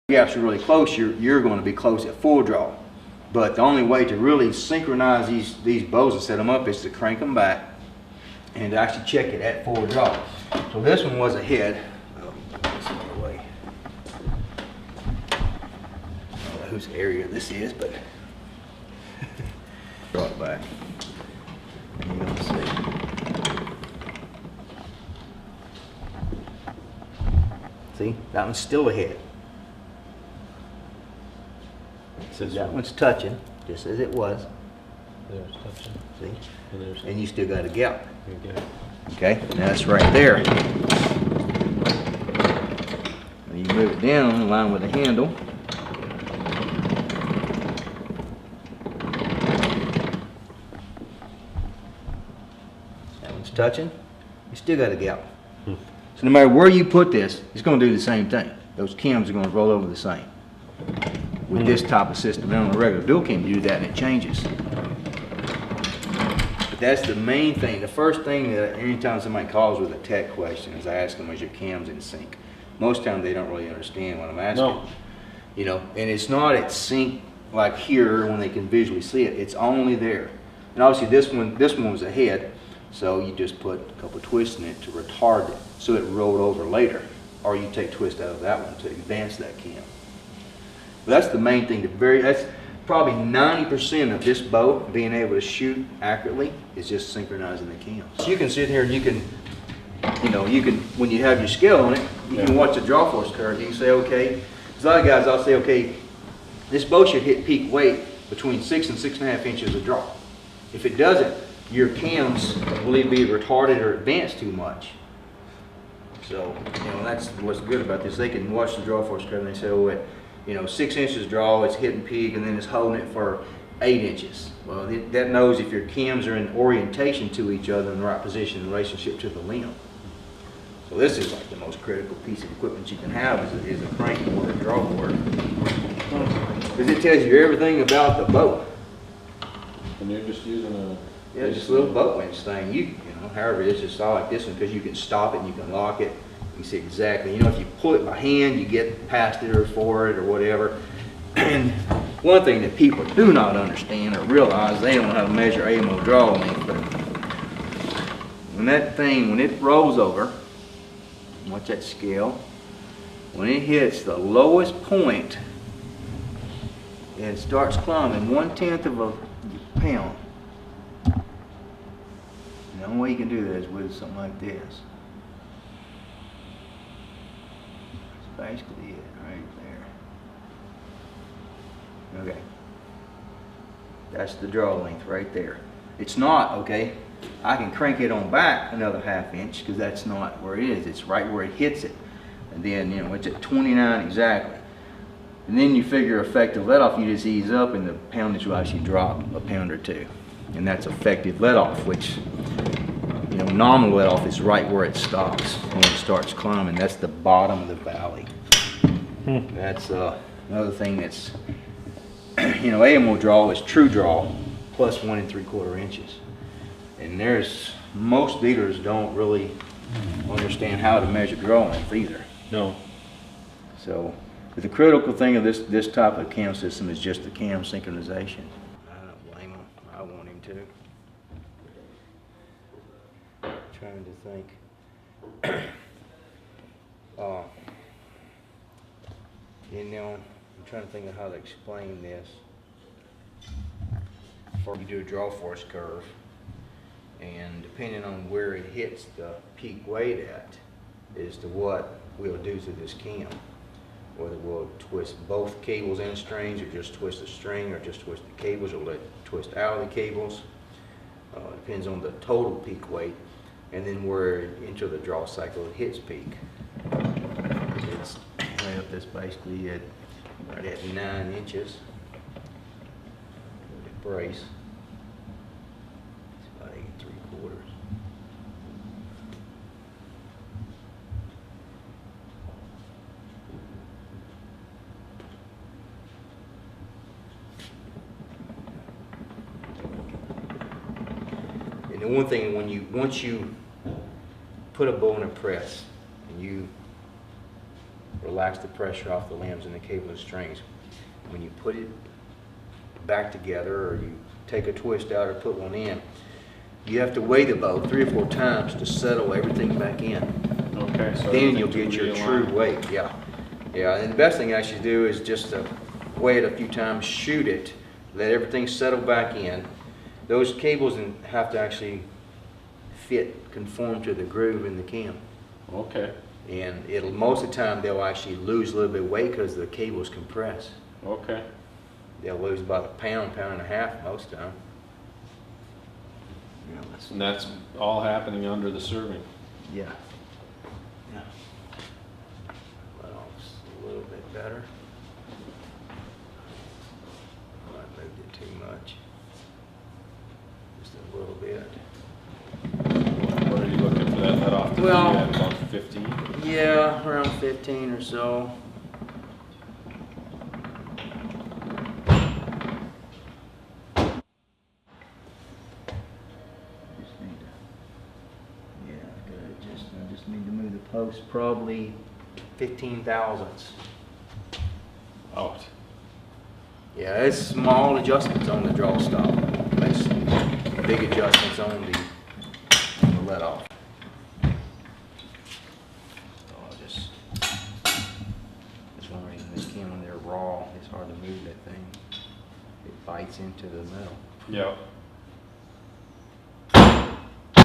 gaps are really close, you're going to be close at full draw. But the only way to really synchronize these bows and set them up is to crank them back and to actually check it at full draw. So this one was ahead. This other way. I don't know whose area this is, but draw it back. And you're going to see. See, that one's still ahead. So that one's touching, just as it was. There's touching. See? And you still got a gap. Okay. Okay, now that's right there. When you move it down in line with the handle. That one's touching. You still got a gap. So no matter where you put this, it's going to do the same thing. Those cams are going to roll over the same. With this type of system. Now on a regular dual cam, you do that and it changes. But that's the main thing. The first thing that anytime somebody calls with a tech question is I ask them, is your cams in sync? Most times they don't really understand what I'm asking. No. You know, and it's not at sync like here when they can visually see it. It's only there. And obviously this one was ahead, so you just put a couple twists in it to retard it so it rolled over later. Or you take twist out of that one to advance that cam. That's the main thing. That's probably 90% of this bow being able to shoot accurately is just synchronizing the cams. So you can sit here and you can, when you have your scale on it, you can watch the draw force curve. You can say, okay, there's a lot of guys, I'll say, okay, this bow should hit peak weight between 6 and 6.5 inches of draw. If it doesn't, your cams will either be retarded or advanced too much. So, that's what's good about this. They can watch the draw force curve and they say, oh, 6 inches draw, it's hitting peak, and then it's holding it for 8 inches. Well, that knows if your cams are in orientation to each other in the right position in relationship to the limb. So this is like the most critical piece of equipment you can have is a crank board, a draw board. Because it tells you everything about the boat. And you're just using a... Yeah, just a little boat winch thing. However, it's just all like this one because you can stop it and you can lock it. You see exactly, if you pull it by hand, you get past it or for it or whatever. And one thing that people do not understand or realize, they don't know how to measure AMO draw length, but when it rolls over, watch that scale, when it hits the lowest point and starts climbing 1/10 of a pound, the only way you can do that is with something like this. Basically it right there. Okay. That's the draw length right there. It's not, okay, I can crank it on back another 1/2 inch because that's not where it is. It's right where it hits it. And then, it's at 29 exactly. And then you figure effective let off, you just ease up and the poundage will actually drop a pound or two. And that's effective let off, which, nominal let off is right where it stops when it starts climbing. That's the bottom of the valley. That's another thing that's, AMO draw is true draw plus 1 3/4 inches. And most dealers don't really understand how to measure draw length either. No. So, but the critical thing of this type of cam system is just the cam synchronization. I don't blame him. I want him to. Trying to think. I'm trying to think of how to explain this. Before you do a draw force curve, and depending on where it hits the peak weight at, is to what we'll do to this cam. Whether we'll twist both cables and strings, or just twist the string, or just twist the cables, or let it twist out of the cables. Depends on the total peak weight. And then where into the draw cycle it hits peak. It's right up this basically right at 9 inches. Brace. It's about 8 3/4. And the one thing, once you put a bow in a press and you relax the pressure off the limbs and the cable and strings. When you put it back together, or you take a twist out or put one in, you have to weigh the boat 3 or 4 times to settle everything back in. Okay, so. Then you'll everything get to your realign. true weight, yeah. Yeah, and the best thing I should do is just weigh it a few times, shoot it, let everything settle back in. Those cables have to actually conform to the groove in the cam. Okay, And most of the time, they'll actually lose a little bit of weight because the cables compress. okay. They'll lose about a pound, pound and a half most of the time. And that's all happening under the serving. Yeah. Yeah. Let off a little bit better. I moved it too much. Just a little bit. What are you looking for that let off to be Well- at, about 15? Yeah, around 15 or so. I just need to move the post probably 15 thousandths. Out. Yeah, it's small adjustments on the draw stop. Makes big adjustments on the let off. So I'll just, that's one reason this can, when they're raw, it's hard to move that thing. It bites into the metal. Yep.